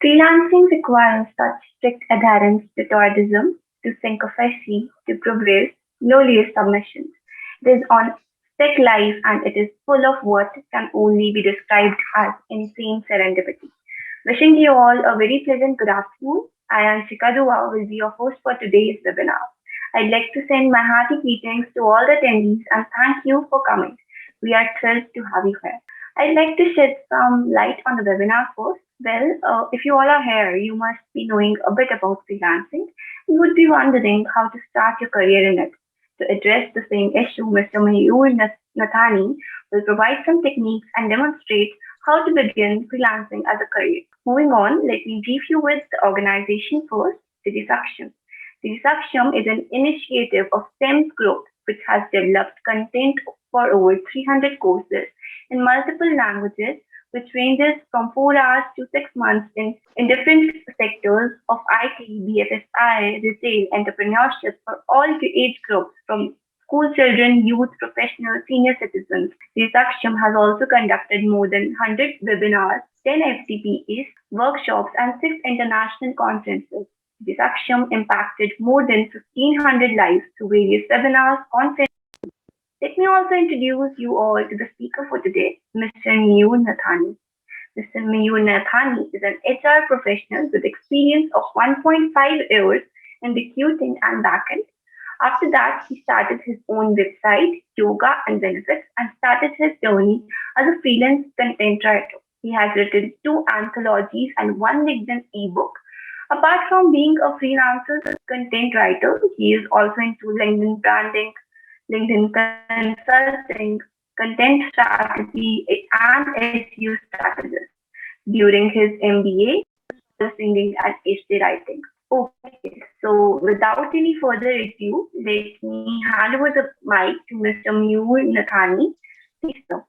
Freelancing requires such strict adherence to Toadism, to syncophacy, to progress, lowliest submissions. It is on sick life and it is full of what can only be described as insane serendipity. Wishing you all a very pleasant good afternoon. I am Shikadua, will be your host for today's webinar. I'd like to send my hearty greetings to all the attendees and thank you for coming. We are thrilled to have you here. I'd like to shed some light on the webinar first. Well, if you all are here, you must be knowing a bit about freelancing and would be wondering how to start your career in it. To address the same issue, Mr. Mayur Nathani will provide some techniques and demonstrate how to begin freelancing as a career. Moving on, let me brief you with the organization first, Digisaksham. Digisaksham is an initiative of SEMS growth which has developed content for over 300 courses in multiple languages, which ranges from 4 hours to 6 months in different sectors of IT, BFSI, retail, entrepreneurship for all age groups from school children, youth, professionals, senior citizens. Digisaksham has also conducted more than 100 webinars, 10 FTPs, workshops, and 6 international conferences. Digisaksham impacted more than 1,500 lives through various webinars, conferences. Let me also introduce you all to the speaker for today, Mr. Mayur Nathani. Mr. Mayur Nathani is an HR professional with experience of 1.5 years in recruiting and backend. After that, he started his own website, Yoga and Benefits, and started his journey as a freelance content writer. He has written 2 anthologies and 1 LinkedIn ebook. Apart from being a freelancer content writer, he is also into LinkedIn branding, LinkedIn consulting, content strategy, and SEO strategist. During his MBA, singing and essay writing. Okay, so without any further ado, let me hand over the mic to Mr. Mayur Nathani. Please, sir.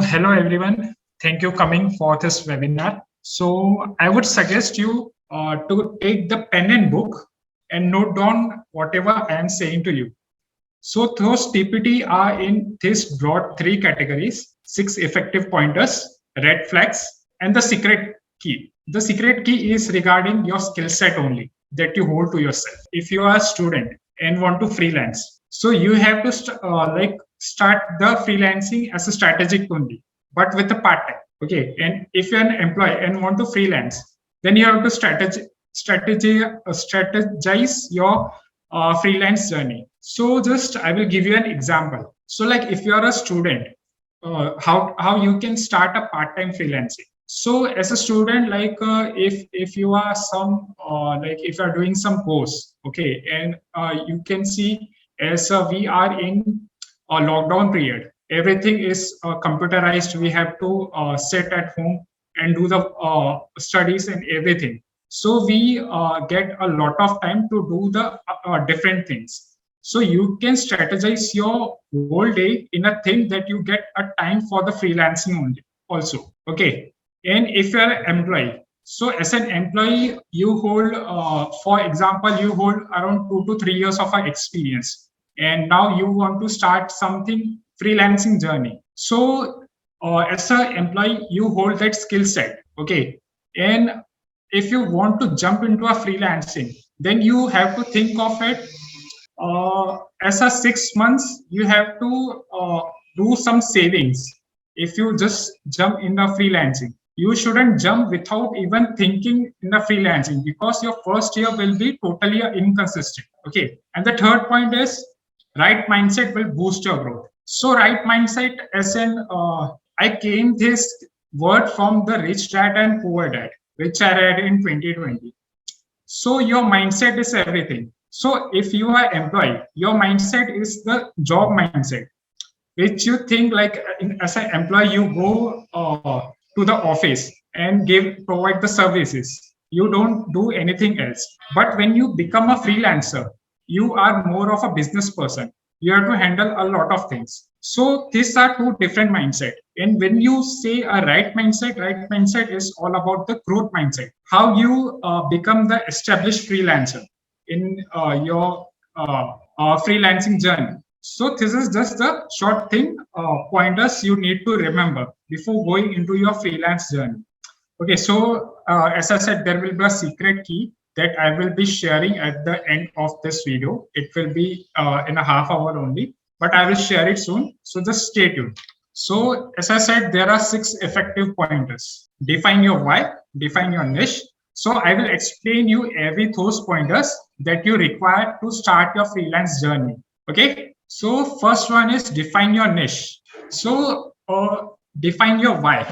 Hello everyone. Thank you coming for this webinar. So I would suggest you to take the pen and book and note down whatever I am saying to you. So those PPT are in this broad 3 categories: 6 effective pointers, red flags, and the secret key. The secret key is regarding your skill set only that you hold to yourself. If you are a student and want to freelance, so you have to start the freelancing as a strategic only, but with a part-time. Okay, and if you're an employee and want to freelance, then you have to strategize your freelance journey. So just I will give you an example. So like if you are a student, how you can start a part-time freelancing. So as a student, if you are if you are doing some course, okay, and you can see as we are in a lockdown period, everything is computerized. We have to sit at home and do the studies and everything. So we get a lot of time to do the different things. So you can strategize your whole day in a thing that you get a time for the freelancing only also. Okay. And if you're an employee, so as an employee, you hold, for example, you hold around 2 to 3 years of experience. And now you want to start something freelancing journey. So as an employee, you hold that skill set. Okay. And if you want to jump into a freelancing, then you have to think of it as a 6 months, you have to do some savings. If you just jump in the freelancing, you shouldn't jump without even thinking in the freelancing, because your first year will be totally inconsistent. Okay. And the third point is right mindset will boost your growth. So right mindset, as in I came this word from the Rich Dad and Poor Dad, which I read in 2020. So your mindset is everything. So if you are employee, your mindset is the job mindset, which you think like as an employee, you go to the office and provide the services. You don't do anything else. But when you become a freelancer, you are more of a business person. You have to handle a lot of things. So these are 2 different mindset. And when you say a right mindset is all about the growth mindset. How you become the established freelancer in your freelancing journey. So this is just the short thing, pointers you need to remember before going into your freelance journey. Okay, so as I said, there will be a secret key that I will be sharing at the end of this video. It will be in a half hour only, but I will share it soon. So just stay tuned. So as I said, there are 6 effective pointers. Define your why, define your niche. So I will explain you every those pointers that you require to start your freelance journey. Okay. So first one is define your niche. So define your why.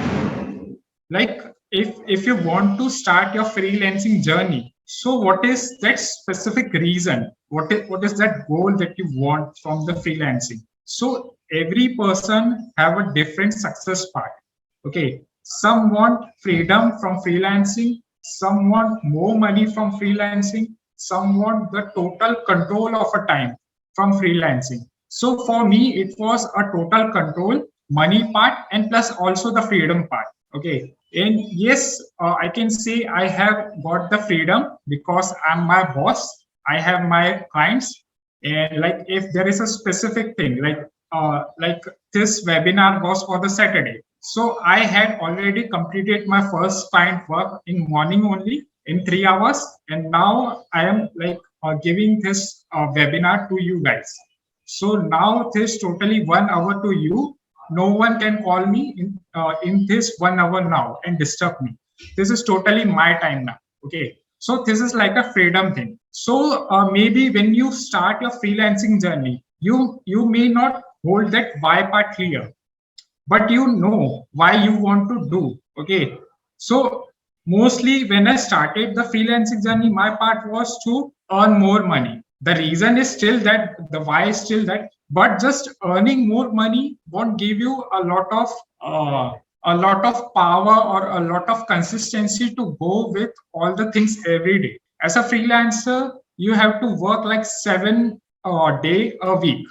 Like if you want to start your freelancing journey, so what is that specific reason, what is that goal that you want from the freelancing? So every person have a different success part. Okay, some want freedom from freelancing, some want more money from freelancing, some want the total control of a time from freelancing. So for me it was a total control, money part, and plus also the freedom part. Okay, and yes, I can say I have got the freedom because I'm my boss. I have my clients, and like if there is a specific thing, like this webinar was for the Saturday, so I had already completed my first client work in morning only in 3 hours, and now I am like giving this webinar to you guys. So now this totally 1 hour to you. No one can call me in this 1 hour now and disturb me. This is totally my time now. Okay, so this is like a freedom thing. So maybe when you start your freelancing journey, you may not hold that why part clear, but you know why you want to do. Okay, so mostly when I started the freelancing journey, my part was to earn more money. The reason is still that, the why is still that, but just earning more money won't give you uh, a lot of power or a lot of consistency to go with all the things every day. As a freelancer, you have to work like 7 day a week.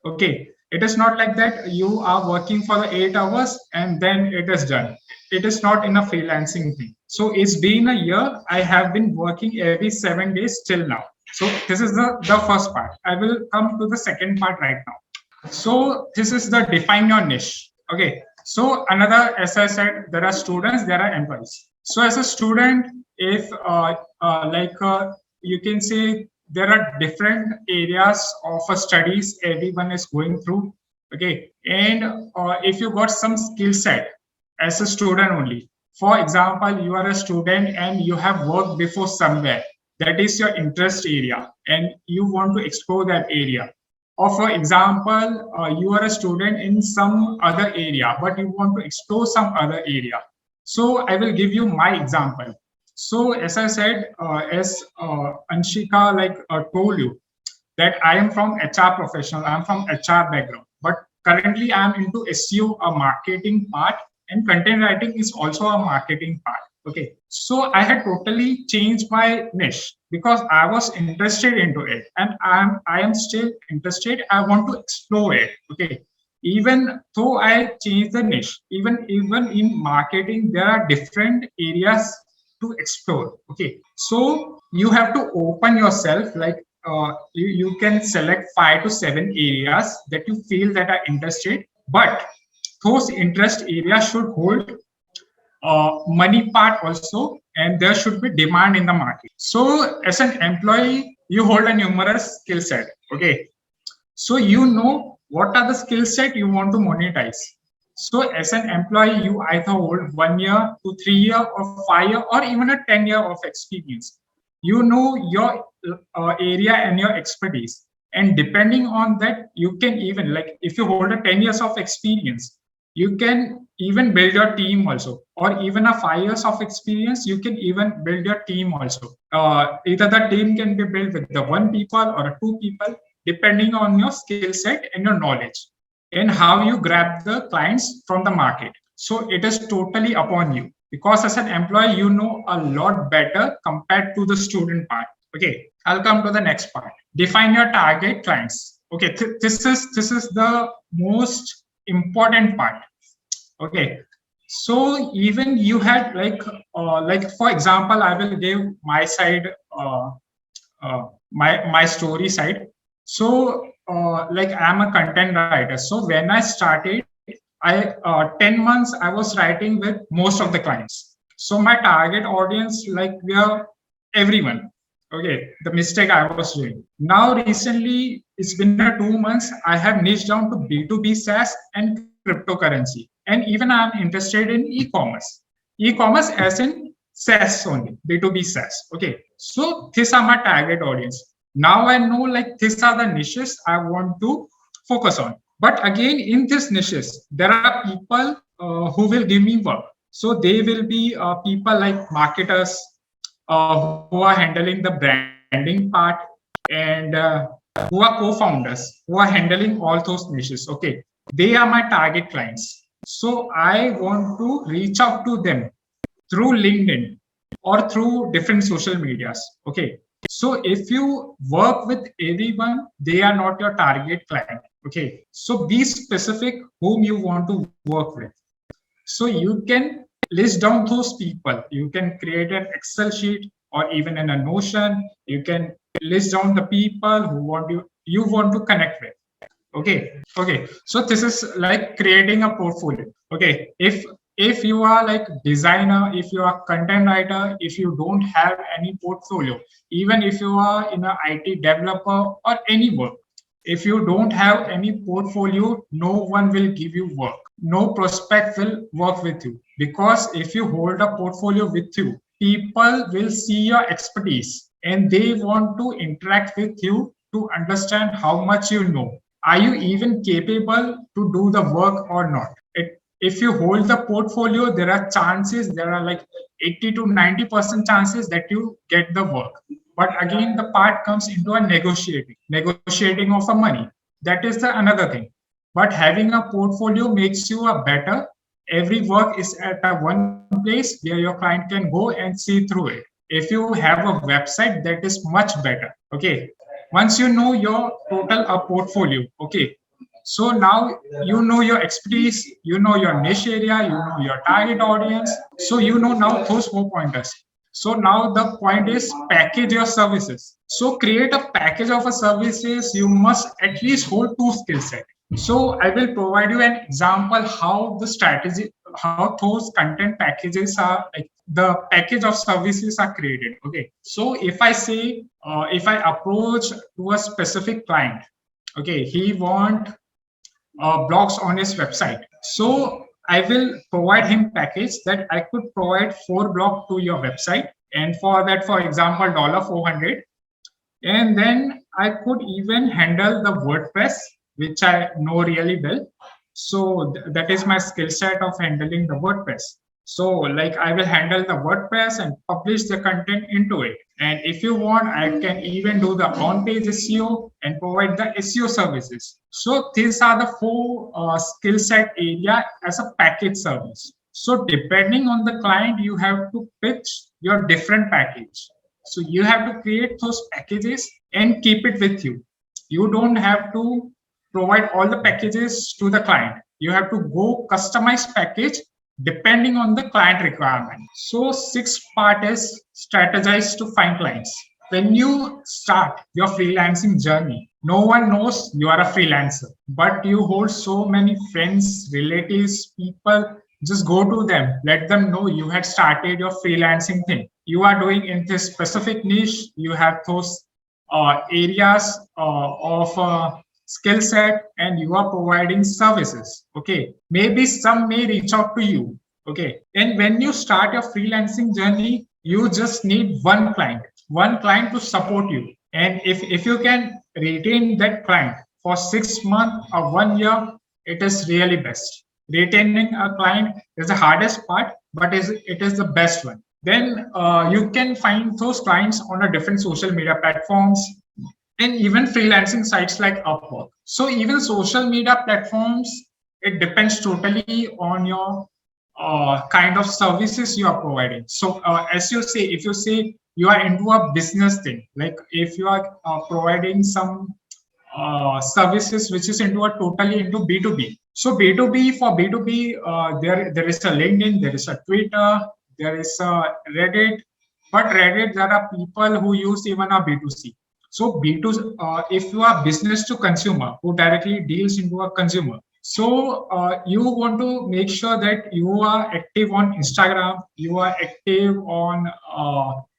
Okay, it is not like that you are working for the 8 hours and then it is done. It is not in a freelancing thing. So it's been a year. I have been working every 7 days till now. So this is the first part. I will come to the second part right now. So this is the define your niche. Okay. So another, as I said, there are students, there are employees. So as a student, if you can say there are different areas of studies everyone is going through. Okay, and if you got some skill set as a student only, for example, you are a student and you have worked before somewhere, that is your interest area and you want to explore that area. Or for example, you are a student in some other area but you want to explore some other area. So I will give you my example. So as I said, as Anshika told you, that I am from HR professional, I'm from HR background, but currently I'm into SEO, a marketing part, and content writing is also a marketing part. Okay, so I had totally changed my niche because I was interested into it, and I am still interested. I want to explore it. Okay, even though I changed the niche, even in marketing, there are different areas to explore. Okay, so you have to open yourself, like you can select 5 to 7 areas that you feel that are interested, but those interest areas should hold money part also, and there should be demand in the market. So as an employee, you hold a numerous skill set. Okay, so you know what are the skill set you want to monetize. So as an employee, you either hold 1 year to 3 year or 5 year or even a 10 year of experience. You know your area and your expertise, and depending on that, you can even, like if you hold a 10 years of experience, you can even build your team also, or even a 5 years of experience, you can even build your team also. Either the team can be built with the 1 people or a 2 people, depending on your skill set and your knowledge and how you grab the clients from the market. So it is totally upon you, because as an employee, you know a lot better compared to the student part. Okay, I'll come to the next part. Define your target clients. Okay, this is the most important part. Okay, so even you had like for example, I will give my side, my story side. So like I'm a content writer. So when I started, I 10 months I was writing with most of the clients. So my target audience, like we are everyone. Okay, the mistake I was doing. Now recently, it's been a 2 months. I have niched down to B2B SaaS and cryptocurrency, and even I'm interested in e-commerce. E-commerce as in SaaS only, B2B SaaS. Okay, so these are my target audience. Now I know like these are the niches I want to focus on. But again, in these niches, there are people who will give me work. So they will be people like marketers who are handling the branding part, and who are co-founders who are handling all those niches. Okay, they are my target clients. So I want to reach out to them through LinkedIn or through different social medias. Okay. So if you work with everyone, they are not your target client. Okay. So be specific whom you want to work with. So you can list down those people. You can create an Excel sheet or even in a Notion. You can list down the people who you want to connect with. Okay, so this is like creating a portfolio. Okay, if you are like designer, if you are content writer, if you don't have any portfolio, even if you are in a IT developer or any work, if you don't have any portfolio, no one will give you work. No prospect will work with you, because if you hold a portfolio with you, people will see your expertise and they want to interact with you to understand how much you know. Are you even capable to do the work or not? If you hold the portfolio, there are chances, there are like 80 to 90% chances that you get the work. But again, the part comes into a negotiating of a money. That is the another thing. But having a portfolio makes you a better. Every work is at a one place where your client can go and see through it. If you have a website, that is much better. Okay, once you know your total portfolio, okay, so now you know your expertise, you know your niche area, you know your target audience, so you know now those 4 pointers. So now the point is package your services. So create a package of a services. You must at least hold two skill set. So I will provide you an example how the strategy, how those content packages are like the package of services are created. Okay. So if I say, if I approach to a specific client, okay, he want blogs on his website. So I will provide him package that I could provide 4 blogs to your website. And for that, for example, $400. And then I could even handle the WordPress, which I know really well. So that is my skill set of handling the WordPress. So like I will handle the WordPress and publish the content into it. And if you want, I can even do the on-page SEO and provide the SEO services. So these are the 4 skill set area as a package service. So depending on the client, you have to pitch your different package. So you have to create those packages and keep it with you. You don't have to provide all the packages to the client. You have to go customize package depending on the client requirement. So 6th part is strategize to find clients. When you start your freelancing journey, no one knows you are a freelancer, but you hold so many friends, relatives, people. Just go to them, let them know you had started your freelancing thing. You are doing in this specific niche, you have those areas of skill set, and you are providing services. Okay, maybe some may reach out to you. Okay, and when you start your freelancing journey, you just need one client to support you. And if you can retain that client for 6 months or 1 year, it is really best. Retaining a client is the hardest part, but it is the best one. Then you can find those clients on a different social media platforms and even freelancing sites like Upwork. So even social media platforms, it depends totally on your kind of services you are providing. So as you say, if you say you are into a business thing, like if you are providing some services which is into a totally into B2B. So B2B, for B2B, there is a LinkedIn, there is a Twitter, there is a Reddit, but Reddit, there are people who use even a B2C. So B2, if you are business to consumer, who directly deals into a consumer, So you want to make sure that you are active on Instagram, you are active on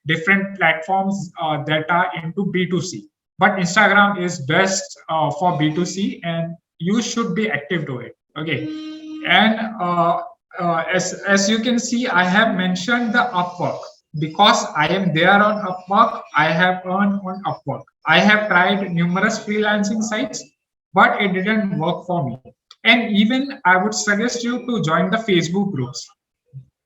different platforms that are into B2C. But Instagram is best for B2C, and you should be active to it. Okay, and as you can see, I have mentioned the Upwork because I am there on Upwork. I have earned on Upwork. I have tried numerous freelancing sites, but it didn't work for me. And even I would suggest you to join the Facebook groups.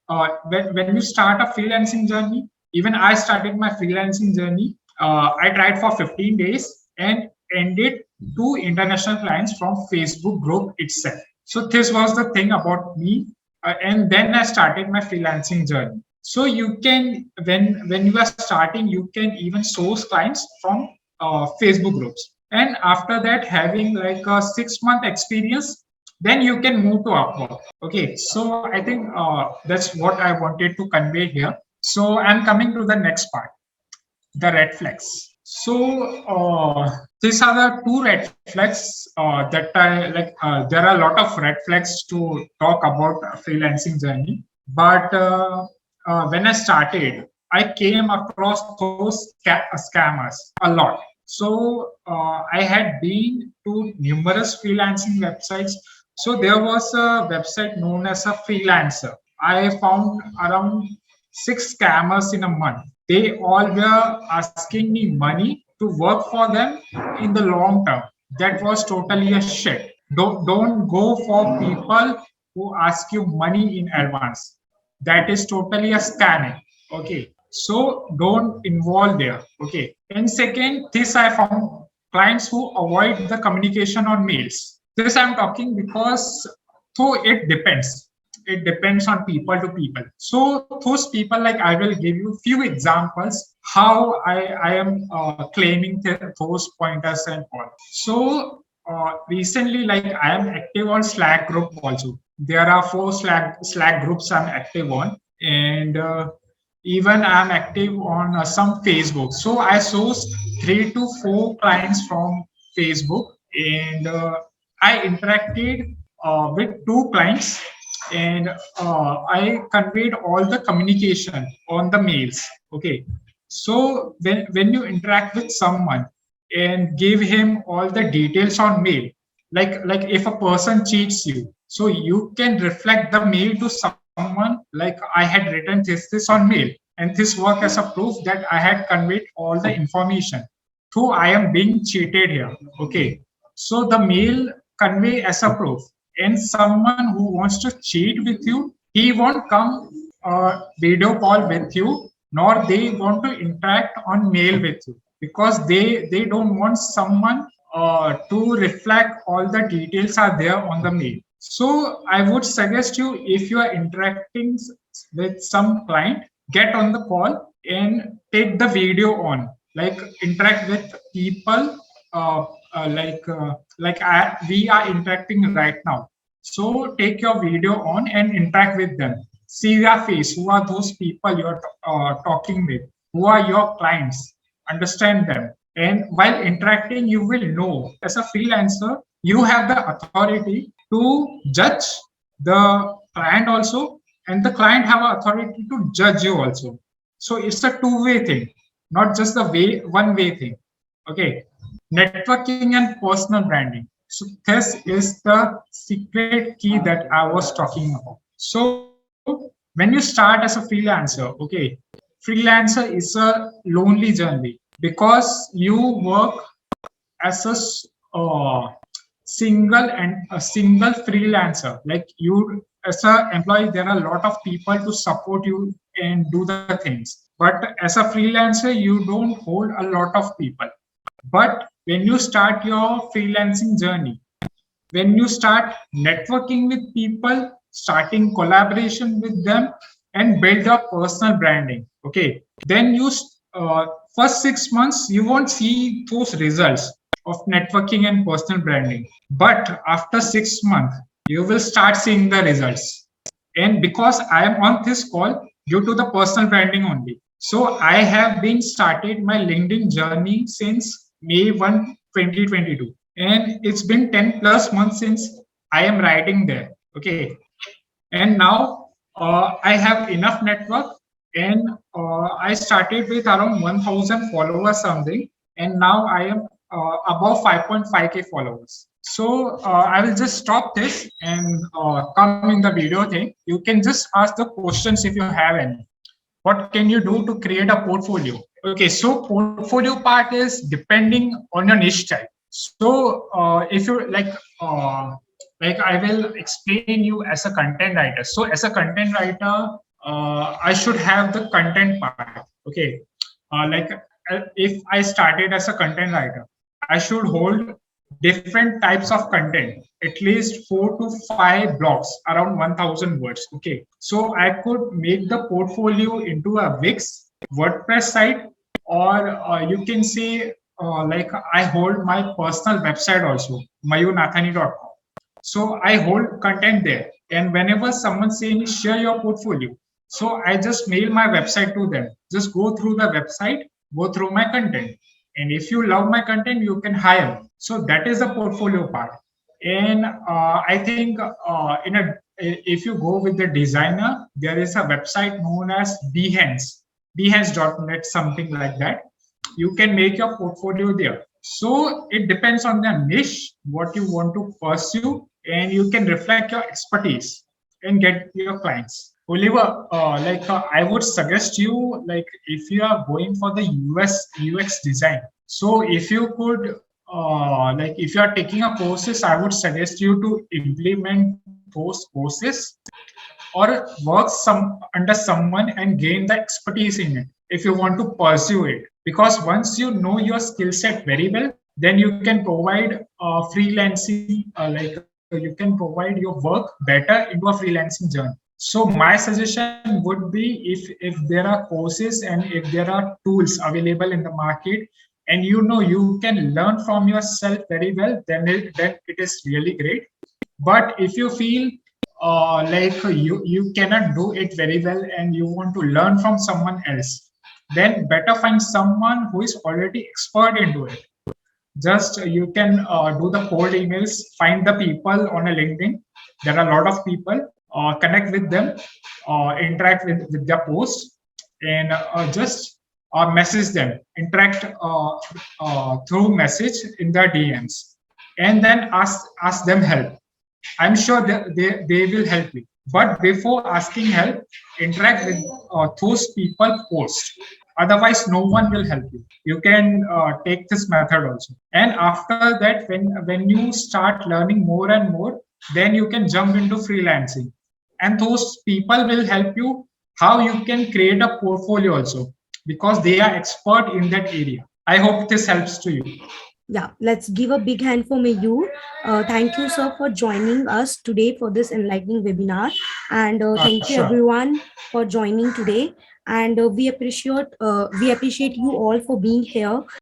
When you start a freelancing journey, even I started my freelancing journey. I tried for 15 days and ended two international clients from Facebook group itself. So this was the thing about me, and then I started my freelancing journey. So you can, when you are starting, you can even source clients from Facebook groups. And after that, having like a 6 month experience, then you can move to Upwork. Okay, so I think that's what I wanted to convey here. So I'm coming to the next part, the red flags. So these are the two red flags that I like. There are a lot of red flags to talk about a freelancing journey, but when I started, I came across those scammers a lot. So I had been to numerous freelancing websites. So there was a website known as a freelancer. I found around 6 scammers in a month. They all were asking me money to work for them in the long term. That was totally a shit. Don't go for people who ask you money in advance. That is totally a scamming. Okay. So don't involve there. Okay. And second, this I found clients who avoid the communication on mails. This I'm talking because so it depends. It depends on people to people. So those people, like I will give you few examples how I am claiming those pointers and all. So recently, like I am active on Slack group also. There are 4 Slack groups I'm active on, and even I'm active on some Facebook. So I sourced 3 to 4 clients from Facebook, and I interacted with 2 clients, and I conveyed all the communication on the mails. Okay, so when you interact with someone and give him all the details on mail, like if a person cheats you, so you can reflect the mail to someone like I had written this on mail, and this work as a proof that I had conveyed all the information. So I am being cheated here. Okay, so the mail convey as a proof, and someone who wants to cheat with you, he won't come video call with you, nor they want to interact on mail with you, because they don't want someone to reflect all the details are there on the mail. So I would suggest you, if you are interacting with some client, get on the call and take the video on, like interact with people we are interacting right now. So take your video on and interact with them. See their face. Who are those people you're talking with? Who are your clients? Understand them. And while interacting, you will know as a freelancer, you have the authority to judge the client also, and the client have authority to judge you also. So it's a two-way thing, not just the one-way thing. Okay, networking and personal branding. So this is the secret key that I was talking about. So when you start as a freelancer, okay, freelancer is a lonely journey because you work as a single freelancer. Like you as a employee, there are a lot of people to support you and do the things. But as a freelancer, you don't hold a lot of people. But when you start your freelancing journey, when you start networking with people, starting collaboration with them, and build your personal branding, okay, then you first 6 months you won't see those results of networking and personal branding. But after 6 months, you will start seeing the results. And because I am on this call due to the personal branding only, so I have been started my LinkedIn journey since May 1, 2022. And it's been 10 plus months since I am writing there. Okay, and now I have enough network, and I started with around 1000 followers something, and now I am above 5.5k followers. So I will just stop this and come in the video thing. You can just ask the questions if you have any. What can you do to create a portfolio? Okay, so portfolio part is depending on your niche type. So if you like I will explain you as a content writer. So as a content writer, I should have the content part. Okay, if I started as a content writer, I should hold different types of content, at least 4 to 5 blocks around 1000 words. Okay, so I could make the portfolio into a Wix WordPress site, or you can say like I hold my personal website also, mayunathani.com. So I hold content there, and whenever someone say me share your portfolio, so I just mail my website to them. Just go through the website, go through my content, and if you love my content, you can hire. So that is the portfolio part. And I think if you go with the designer, there is a website known as behance.net, something like that. You can make your portfolio there. So it depends on the niche, what you want to pursue, and you can reflect your expertise and get your clients. Oliver, I would suggest you, like if you are going for the UX design. So if you could, like if you are taking a courses, I would suggest you to implement those courses or work under someone and gain the expertise in it if you want to pursue it, because once you know your skill set very well, then you can provide freelancing, you can provide your work better into a freelancing journey. So my suggestion would be, if there are courses and if there are tools available in the market, and you know you can learn from yourself very well, then it is really great. But if you feel you cannot do it very well and you want to learn from someone else, then better find someone who is already expert into it. Just you can do the cold emails, find the people on a LinkedIn. There are a lot of people. Connect with them, interact with their posts, and just message them, interact through message in their DMs, and then ask them help. I'm sure they will help you. But before asking help, interact with those people post. Otherwise, no one will help you. You can take this method also. And after that, when you start learning more and more, then you can jump into freelancing. And those people will help you how you can create a portfolio also, because they are expert in that area. I hope this helps to you. Yeah, let's give a big hand for Mayur. Thank you, sir, for joining us today for this enlightening webinar. And thank you, Sure. everyone, for joining today. And we appreciate you all for being here.